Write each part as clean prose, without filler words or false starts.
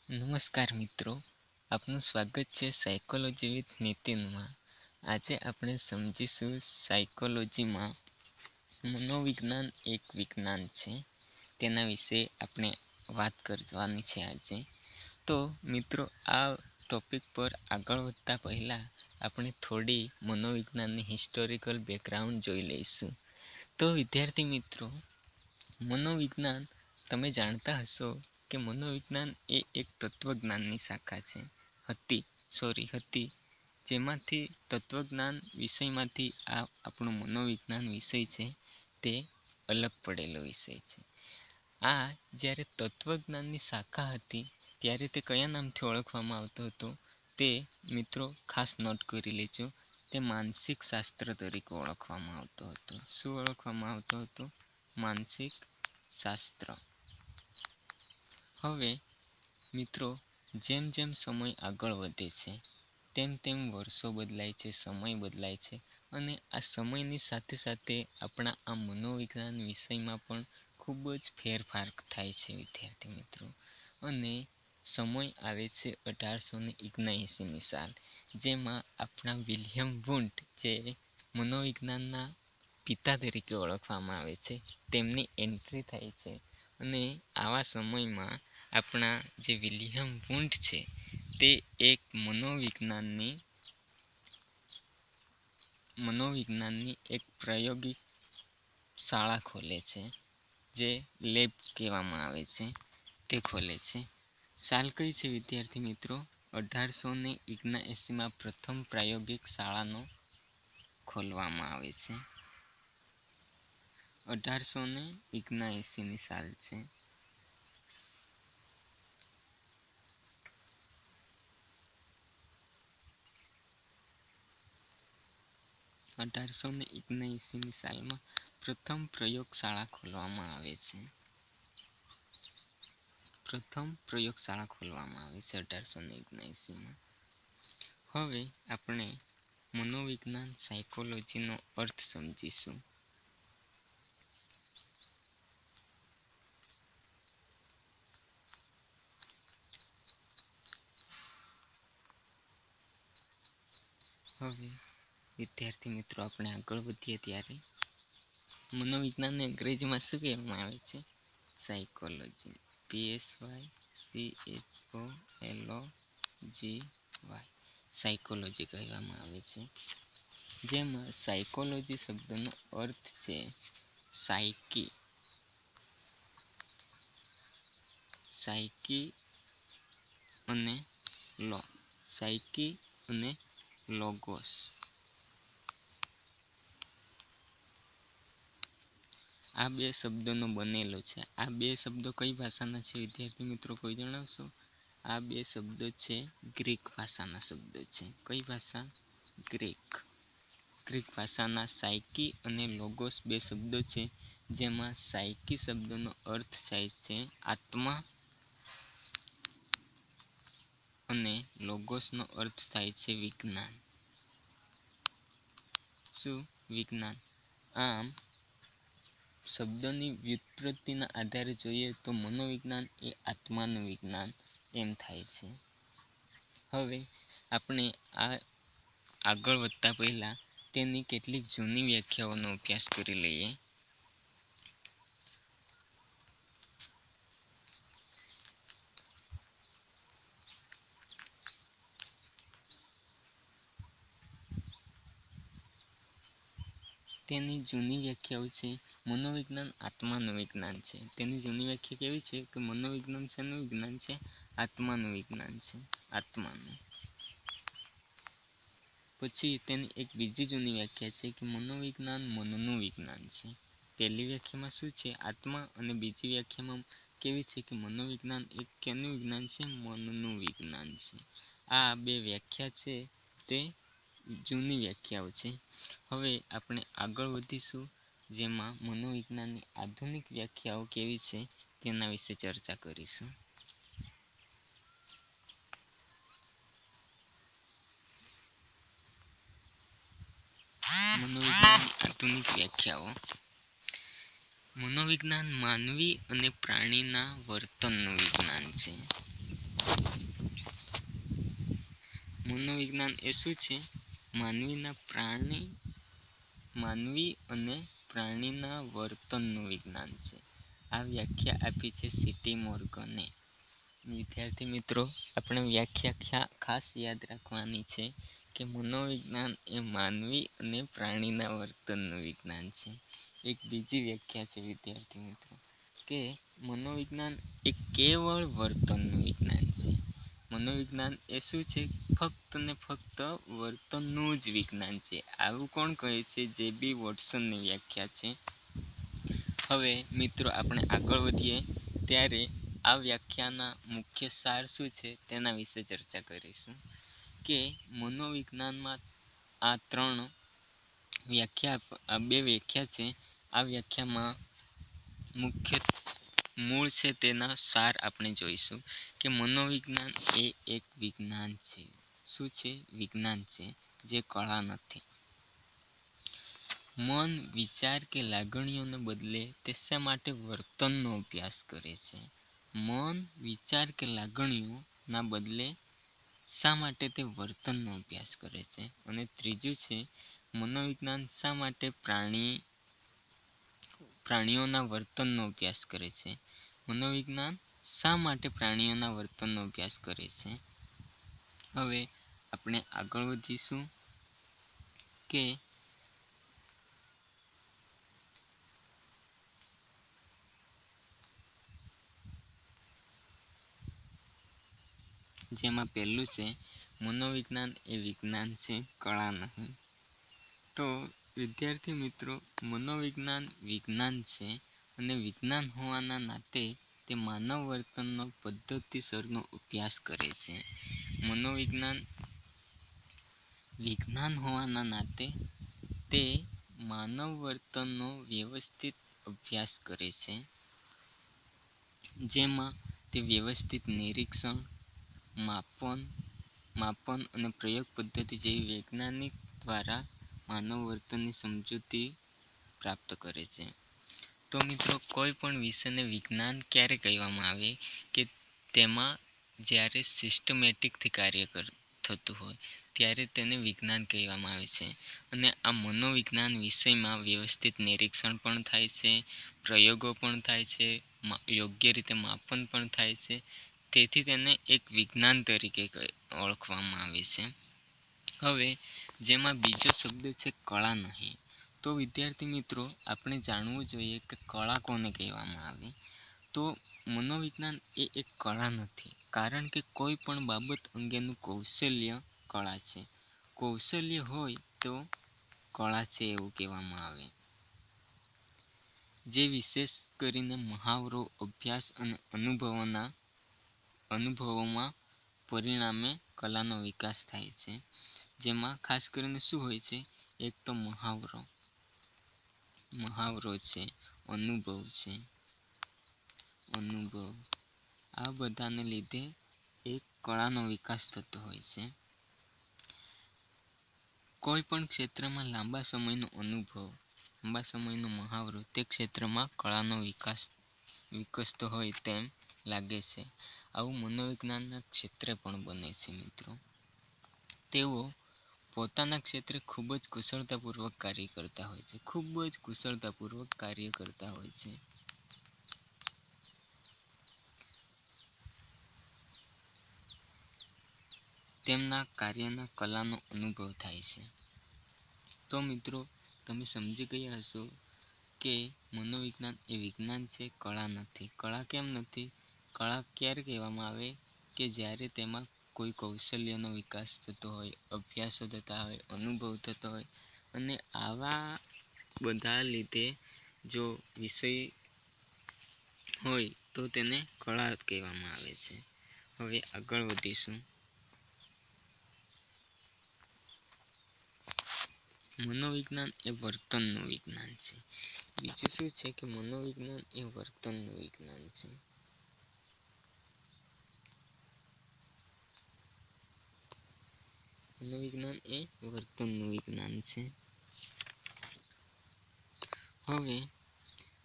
નમસ્કાર મિત્રો, આપનું સ્વાગત છે સાયકોલોજી વિથ નીતિનમાં. આજે આપણે સમજીશું સાયકોલોજીમાં મનોવિજ્ઞાન એક વિજ્ઞાન છે. તેના વિશે આપણે વાત કરવાની છે આજે. તો મિત્રો, આ ટોપિક પર આગળ વધતા પહેલા આપણે થોડી મનોવિજ્ઞાનની હિસ્ટોરિકલ બેકગ્રાઉન્ડ જોઈ લઈશું. તો વિદ્યાર્થી મિત્રો, મનોવિજ્ઞાન તમે જાણતા હશો કે મનોવિજ્ઞાન એ એક તત્વજ્ઞાનની શાખા હતી, જેમાંથી તત્વજ્ઞાન વિષયમાંથી આ આપણો મનોવિજ્ઞાન વિષય છે તે અલગ પડેલો વિષય છે. આ જ્યારે તત્વજ્ઞાનની શાખા હતી ત્યારે તે કયા નામથી ઓળખવામાં આવતો હતો તે મિત્રો ખાસ નોટ કરી લેજો. તે માનસિક શાસ્ત્ર તરીકે ઓળખવામાં આવતો હતો. શું ઓળખવામાં આવતો હતો? માનસિક શાસ્ત્ર. હવે મિત્રો, જેમ જેમ સમય આગળ વધે છે તેમ તેમ વર્ષો બદલાય છે, સમય બદલાય છે, અને આ સમયની સાથે સાથે આપણા આ મનોવિજ્ઞાન વિષયમાં પણ ખૂબ જ ફેરફાર થાય છે વિદ્યાર્થી મિત્રો. અને સમય આવે છે 1879ની સાલ, જેમાં આપણા વિલિયમ વુન્ડ, જે મનોવિજ્ઞાનના પિતા તરીકે ઓળખવામાં આવે છે, તેમની એન્ટ્રી થાય છે. અને આવા સમયમાં આપણા જે વિલિયમ વુન્ડ છે તે એક મનોવિજ્ઞાનની એક પ્રાયોગિક શાળા ખોલે છે, જે લેબ કહેવામાં આવે છે, તે ખોલે છે. સાલ કઈ છે વિદ્યાર્થી મિત્રો? 1879માં પ્રથમ પ્રાયોગિક શાળાનો ખોલવામાં આવે છે. 1879ની સાલ છે. સાલમાં પ્રથમ પ્રયોગશાળા ખોલવામાં આવે છે. 1879માં. હવે આપણે મનોવિજ્ઞાન સાયકોલોજીનો અર્થ સમજીશું. હવે વિદ્યાર્થી મિત્રો, આપણે આગળ વધીએ ત્યારે મનોવિજ્ઞાનને અંગ્રેજીમાં શું કહેવામાં આવે છે? સાયકોલોજી. PSYCHOLOGY, સાયકોલોજી કહેવામાં આવે છે. જેમાં સાયકોલોજી શબ્દનો અર્થ છે સાયકી અને લોગોસ. આ બે શબ્દોનો બનેલો છે. આ બે શબ્દો કઈ ભાષાના છે વિદ્યાર્થી મિત્રો, કોઈ જણાવશો? આ બે શબ્દો છે ગ્રીક ભાષાના શબ્દો છે. કઈ ભાષા? ગ્રીક ભાષાના સાયકી અને લોગોસ બે શબ્દો છે. જેમાં સાયકી શબ્દનો અર્થ થાય છે આત્મા અને લોગોસનો અર્થ થાય છે વિજ્ઞાન. શું? વિજ્ઞાન. આમ શબ્દોની વ્યુત્પત્તિના આધારે જોઈએ તો મનોવિજ્ઞાન એ આત્માનું વિજ્ઞાન એમ થાય છે. હવે આપણે આ આગળ વધતા પહેલા તેની કેટલીક જૂની વ્યાખ્યાઓનો અભ્યાસ કરી લઈએ. તેની જૂની વ્યાખ્યાઓ છે. મનોવિજ્ઞાન આત્માનું વિજ્ઞાન છે. તેની જૂની વ્યાખ્યા કેવી છે કે મનોવિજ્ઞાન શેનું વિજ્ઞાન છે? આત્માનું વિજ્ઞાન છે. આત્માનું. પછી તેની એક બીજી જૂની વ્યાખ્યા છે કે મનોવિજ્ઞાન મનનું વિજ્ઞાન છે. પહેલી વ્યાખ્યામાં શું છે? આત્મા. અને બીજી વ્યાખ્યામાં કેવી છે કે મનોવિજ્ઞાન એક કેનું વિજ્ઞાન છે? મનનું વિજ્ઞાન છે. આ બે વ્યાખ્યા છે તે જૂની વ્યાખ્યાઓ છે. હવે આપણે આગળ વધીશું, જેમાં મનોવિજ્ઞાનની આધુનિક વ્યાખ્યાઓ કેવી છે તેના વિશે ચર્ચા કરીશું. મનોવિજ્ઞાનની આધુનિક વ્યાખ્યાઓ. મનોવિજ્ઞાન માનવી અને પ્રાણીના વર્તનનું વિજ્ઞાન છે. મનોવિજ્ઞાન એ શું છે? માનવી અને પ્રાણીના વર્તનનું વિજ્ઞાન છે. આ વ્યાખ્યા આપી છે સીટી મોર્ગને. વિદ્યાર્થી મિત્રો, આપણે વ્યાખ્યા ખાસ યાદ રાખવાની છે કે મનોવિજ્ઞાન એ માનવી અને પ્રાણીના વર્તનનું વિજ્ઞાન છે. એક બીજી વ્યાખ્યા છે વિદ્યાર્થી મિત્રો કે મનોવિજ્ઞાન એ કેવળ વર્તનનું વિજ્ઞાન છે. મનોવિજ્ઞાન એ શું છે? ફક્ત ને ફક્ત વર્તનનું જ વિજ્ઞાન છે. આવું કોણ કહે છે? જે.બી. વોટસનની વ્યાખ્યા છે. હવે મિત્રો, આપણે આગળ વધીએ ત્યારે આ વ્યાખ્યાના મુખ્ય સાર શું છે તેના વિશે ચર્ચા કરીશું. કે મનોવિજ્ઞાનમાં આ બે વ્યાખ્યા છે. આ વ્યાખ્યામાં મુખ્ય મૂળ છે તેના સાર આપણે જોઈશું કે મનોવિજ્ઞાન એ એક વિજ્ઞાન છે. શું છે? વિજ્ઞાન છે, જે કળા નથી. મન, વિચાર કે લાગણીઓને બદલે તે શા માટે વર્તનનો અભ્યાસ કરે છે? મન, વિચાર કે લાગણીઓના બદલે શા માટે તે વર્તનનો અભ્યાસ કરે છે? અને ત્રીજું છે, મનોવિજ્ઞાન શા માટે પ્રાણીઓના વર્તનનો અભ્યાસ કરે છે? મનોવિજ્ઞાન શા માટે પ્રાણીઓના વર્તનનો અભ્યાસ કરે છે? હવે આપણે આગળ વધીશું કે જેમાં પહેલું છે, મનોવિજ્ઞાન એ વિજ્ઞાન છે, કળા નહીં. તો વિદ્યાર્થી મિત્રો, મનોવિજ્ઞાન વિજ્ઞાન છે અને વિજ્ઞાન હોવાના નાતે તે માનવ વર્તનનો પદ્ધતિસરનો અભ્યાસ કરે છે. મનોવિજ્ઞાન વિજ્ઞાન હોવાના નાતે તે માનવ વર્તનનો વ્યવસ્થિત અભ્યાસ કરે છે. જેમાં તે વ્યવસ્થિત નિરીક્ષણ, માપન અને પ્રયોગ પદ્ધતિ જેવી વૈજ્ઞાનિક દ્વારા માનવ વર્તનની સમજૂતી પ્રાપ્ત કરે છે. તો મિત્રો, કોઈ પણ વિષયને વિજ્ઞાન ક્યારે કહેવામાં આવે કે તેમાં જ્યારે સિસ્ટમેટિકથી કાર્ય થતું હોય ત્યારે તેને વિજ્ઞાન કહેવામાં આવે છે. અને આ મનોવિજ્ઞાન વિષયમાં વ્યવસ્થિત નિરીક્ષણ પણ થાય છે, પ્રયોગો પણ થાય છે, યોગ્ય રીતે માપન પણ થાય છે. તેથી તેને એક વિજ્ઞાન તરીકે ઓળખવામાં આવે છે. હવે જેમાં બીજો શબ્દ છે કળા નહીં. તો વિદ્યાર્થી મિત્રો, આપણે જાણવું જોઈએ કે કળા કોને કહેવામાં આવે. તો મનોવિજ્ઞાન એ એક કળા નથી, કારણ કે કોઈ પણ બાબત અંગેનું કૌશલ્ય કળા છે. કૌશલ્ય હોય તો કળા છે એવું કહેવામાં આવે. જે વિશેષ કરીને મહાવરો, અભ્યાસ અને અનુભવોમાં પરિણામે કલાનો વિકાસ થાય છે. જેમાં ખાસ કરીને શું હોય છે? એક તો મહાવરો છે, અનુભવ, આ બધાને લીધે એક કળાનો વિકાસ થતો હોય છે. કોઈ પણ ક્ષેત્રમાં લાંબા સમયનો મહાવરો તે ક્ષેત્રમાં કળાનો વિકસતો હોય તેમ લાગે છે. આવું મનોવિજ્ઞાનના ક્ષેત્રે પણ બને છે મિત્રો. તેઓ પોતાના ક્ષેત્રે ખૂબ જ કુશળતાપૂર્વક કાર્ય કરતા હોય છે. તેમના કાર્યના કલાનો અનુભવ થાય છે. તો મિત્રો, તમે સમજી ગયા હશો કે મનોવિજ્ઞાન એ વિજ્ઞાન છે, કળા નથી. કળા કેમ નથી? કળા ક્યારે કહેવામાં આવે કે જ્યારે તેમાં કોઈ કૌશલ્યનો વિકાસ થતો હોય, અભ્યાસો થતા હોય, અનુભવ થતો હોય, અને આવા બધા લીધે જો વિષય હોય તો તેને કળા કહેવામાં આવે છે. હવે આગળ વધીશું. મનોવિજ્ઞાન એ વર્તનનું વિજ્ઞાન છે. બીજું શું છે કે મનોવિજ્ઞાન એ વર્તનનું વિજ્ઞાન છે. મનોવિજ્ઞાન એ વર્તનનું વિજ્ઞાન છે. હવે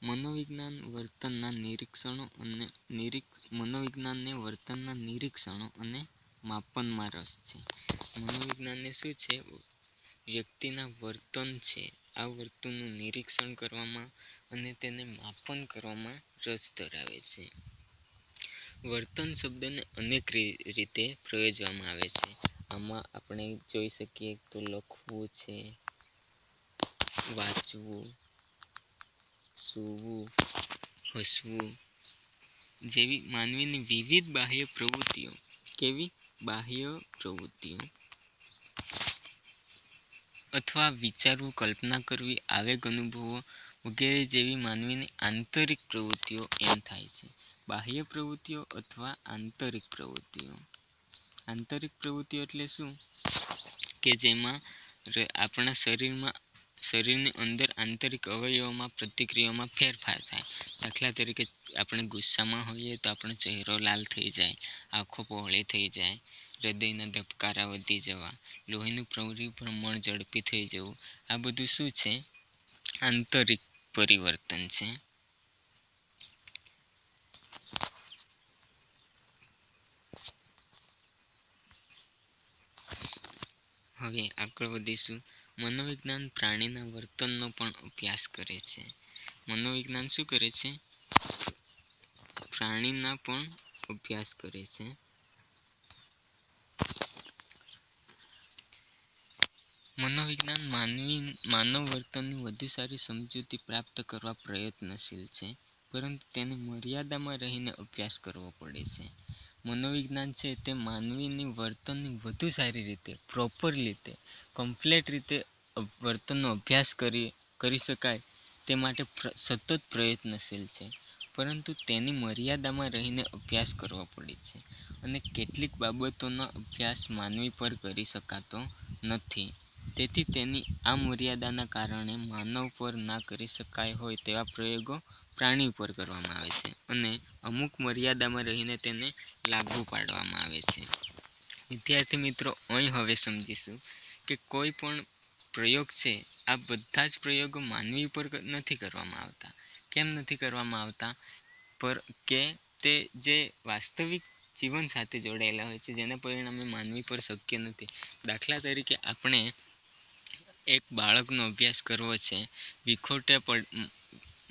મનોવિજ્ઞાનને વર્તનના નિરીક્ષણો અને માપનમાં રસ છે. મનોવિજ્ઞાનને શું છે? વ્યક્તિના વર્તન છે, આ વર્તનનું નિરીક્ષણ કરવામાં અને તેને માપન કરવામાં રસ ધરાવે છે. વર્તન શબ્દને અનેક રીતે પ્રયોજવામાં આવે છે. આમાં આપણે જોઈ શકીએ તો લખવું છે, વાંચવું, સૂવું, હસવું જેવી માનવીની વિવિધ બાહ્ય પ્રવૃત્તિઓ. કેવી? બાહ્ય પ્રવૃત્તિઓ અથવા વિચારવું, કલ્પના કરવી, આવેગ અનુભવો વગેરે જેવી માનવીની આંતરિક પ્રવૃત્તિઓ એમ થાય છે. બાહ્ય પ્રવૃત્તિઓ અથવા આંતરિક પ્રવૃત્તિઓ. આંતરિક પ્રવૃત્તિઓ એટલે શું? કે જેમાં આપણા શરીરની અંદર આંતરિક અવયવોમાં પ્રતિક્રિયામાં ફેરફાર થાય. દાખલા તરીકે આપણે ગુસ્સામાં હોઈએ તો આપણો ચહેરો લાલ થઈ જાય, આંખો પહોળી થઈ જાય, હૃદયના ધબકારા વધી જવા, લોહીનું પરિભ્રમણ ઝડપી થઈ જવું. આ બધું શું છે? આંતરિક પરિવર્તન છે. હવે આગળ વધીશું. મનોવિજ્ઞાન પ્રાણીના વર્તનનો પણ અભ્યાસ કરે છે. મનોવિજ્ઞાન શું કરે છે? પ્રાણીના પણ અભ્યાસ કરે છે. મનોવિજ્ઞાન માનવ વર્તનની વધુ સારી સમજૂતી પ્રાપ્ત કરવા પ્રયત્નશીલ છે, પરંતુ તેને મર્યાદામાં રહીને અભ્યાસ કરવો પડે છે. મનોવિજ્ઞાન છે તે માનવીની વર્તનની વધુ સારી રીતે, પ્રોપર રીતે, કમ્પ્લેટ રીતે વર્તનનો અભ્યાસ કરી શકાય તે માટે સતત પ્રયત્નશીલ છે, પરંતુ તેની મર્યાદામાં રહીને અભ્યાસ કરવો પડે છે. અને કેટલીક બાબતોનો અભ્યાસ માનવી પર કરી શકાતો નથી. તેથી તેની આ મર્યાદાના કારણે માનવ પર ના કરી શકાય હોય તેવા પ્રયોગો પ્રાણી ઉપર કરવામાં આવે છે અને અમુક મર્યાદામાં રહીને તેને લાગુ પાડવામાં આવે છે. વિદ્યાર્થી મિત્રો, અહીં હવે સમજીશું કે કોઈ પણ પ્રયોગ છે, આ બધા જ પ્રયોગો માનવી ઉપર નથી કરવામાં આવતા. કેમ નથી કરવામાં આવતા? કે તે જે વાસ્તવિક જીવન સાથે જોડાયેલા હોય છે, જેના પરિણામે માનવી પર શક્ય નથી. દાખલા તરીકે આપણે એક બાળકનો અભ્યાસ કરવો છે,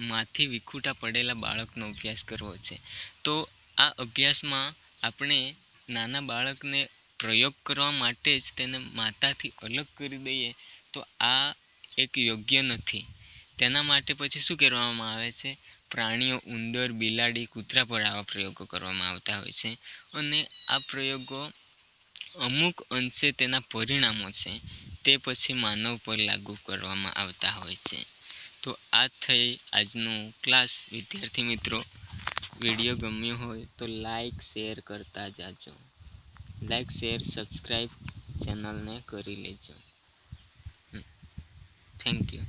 માંથી વિખૂટા પડેલા બાળકનો અભ્યાસ કરવો છે, તો આ અભ્યાસમાં આપણે નાના બાળકને પ્રયોગ કરવા માટે જ તેને માતાથી અલગ કરી દઈએ તો આ એક યોગ્ય નથી. તેના માટે પછી શું કરવામાં આવે છે? પ્રાણીઓ, ઉંદર, બિલાડી, કૂતરા પર આવા પ્રયોગો કરવામાં આવતા હોય છે અને આ પ્રયોગો અમુક અંશે તેના પરિણામો છે તે પછી માનવ પર લાગુ કરવામાં આવતા હોય છે. તો આ થઈ આજનું ક્લાસ. વિદ્યાર્થી મિત્રો, વિડીયો ગમ્યો હોય તો લાઈક શેર કરતા જાજો. લાઈક શેર સબસ્ક્રાઈબ ચેનલને કરી લેજો. Thank you.